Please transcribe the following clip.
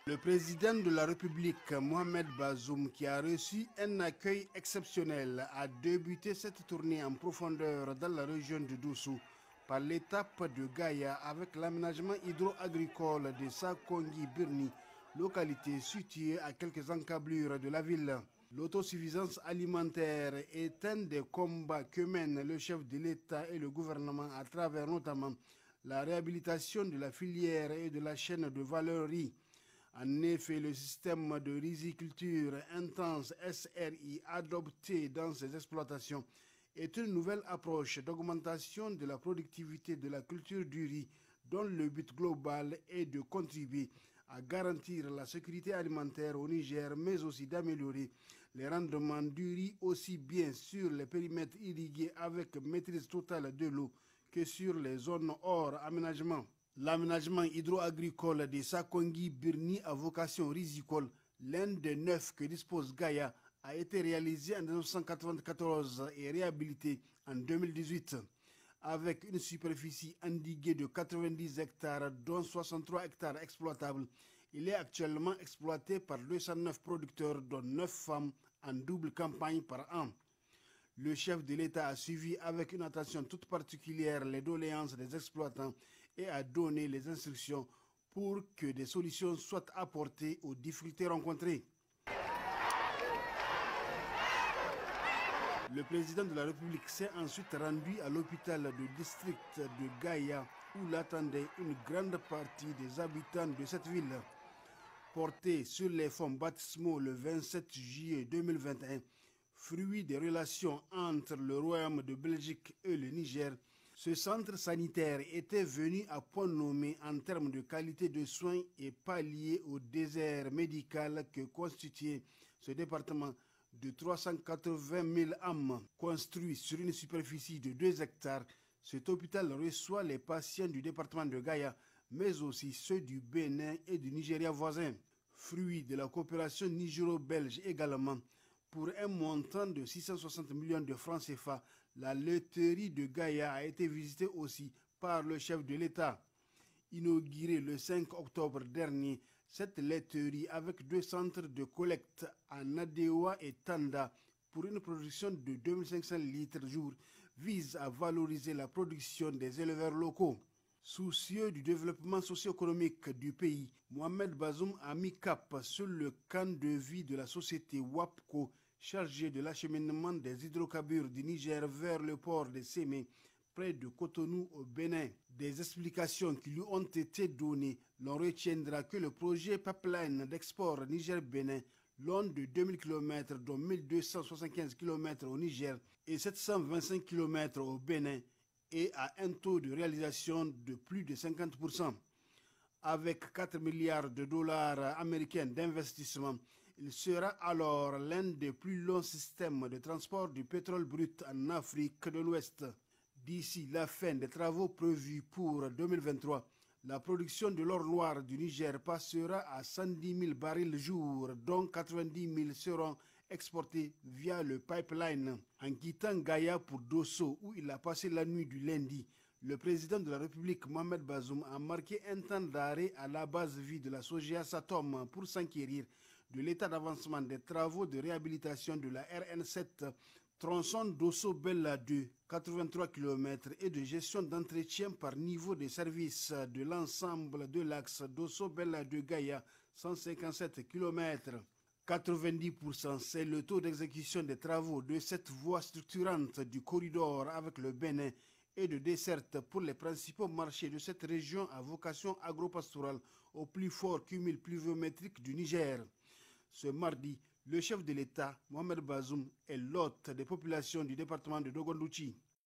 Le président de la République, Mohamed Bazoum, qui a reçu un accueil exceptionnel, a débuté cette tournée en profondeur dans la région de Dossou par l'étape de Gaïa avec l'aménagement hydro-agricole de Sakongi-Birni, localité située à quelques encablures de la ville. L'autosuffisance alimentaire est un des combats que mènent le chef de l'État et le gouvernement à travers notamment la réhabilitation de la filière et de la chaîne de valeur riz. En effet, le système de riziculture intense SRI adopté dans ces exploitations est une nouvelle approche d'augmentation de la productivité de la culture du riz dont le but global est de contribuer à garantir la sécurité alimentaire au Niger, mais aussi d'améliorer les rendements du riz aussi bien sur les périmètres irrigués avec maîtrise totale de l'eau que sur les zones hors aménagement. L'aménagement hydro-agricole de Sakongi-Birni à vocation rizicole, l'un des 9 que dispose Gaïa, a été réalisé en 1994 et réhabilité en 2018. Avec une superficie endiguée de 90 hectares, dont 63 hectares exploitables, il est actuellement exploité par 209 producteurs, dont 9 femmes, en double campagne par an. Le chef de l'État a suivi avec une attention toute particulière les doléances des exploitants et a donné les instructions pour que des solutions soient apportées aux difficultés rencontrées. Le président de la République s'est ensuite rendu à l'hôpital de district de Gaïa où l'attendait une grande partie des habitants de cette ville. Porté sur les fonds baptismaux le 27 juillet 2021, fruit des relations entre le Royaume de Belgique et le Niger, ce centre sanitaire était venu à point nommé en termes de qualité de soins et pallier au désert médical que constituait ce département de 380 000 âmes. Construit sur une superficie de 2 hectares, cet hôpital reçoit les patients du département de Gaïa, mais aussi ceux du Bénin et du Nigeria voisin. Fruit de la coopération nigéro-belge également, pour un montant de 660 millions de francs CFA, la laiterie de Gaïa a été visitée aussi par le chef de l'État. Inaugurée le 5 octobre dernier, cette laiterie avec 2 centres de collecte à Nadewa et Tanda pour une production de 2500 litres jour vise à valoriser la production des éleveurs locaux. Soucieux du développement socio-économique du pays, Mohamed Bazoum a mis cap sur le camp de vie de la société WAPCO chargée de l'acheminement des hydrocarbures du Niger vers le port de Sémé, près de Cotonou au Bénin. Des explications qui lui ont été données, l'on retiendra que le projet pipeline d'export Niger-Bénin, long de 2000 km, dont 1275 km au Niger et 725 km au Bénin, et à un taux de réalisation de plus de 50%. Avec 4 milliards de dollars américains d'investissement, il sera alors l'un des plus longs systèmes de transport du pétrole brut en Afrique de l'Ouest. D'ici la fin des travaux prévus pour 2023, la production de l'or noir du Niger passera à 110 000 barils jour, dont 90 000 seront exportés via le pipeline. En quittant Gaïa pour Dosso, où il a passé la nuit du lundi, le président de la République, Mohamed Bazoum, a marqué un temps d'arrêt à la base vie de la Sogea Satom pour s'enquérir de l'état d'avancement des travaux de réhabilitation de la RN7, tronçon Dosso-Bella 2, 83 km, et de gestion d'entretien par niveau de service de l'ensemble de l'axe Dosso-Bella 2 Gaïa, 157 km. 90%, c'est le taux d'exécution des travaux de cette voie structurante du corridor avec le Bénin et de desserte pour les principaux marchés de cette région à vocation agro-pastorale au plus fort cumul pluviométrique du Niger. Ce mardi, le chef de l'État, Mohamed Bazoum, est l'hôte des populations du département de Dogondouchi.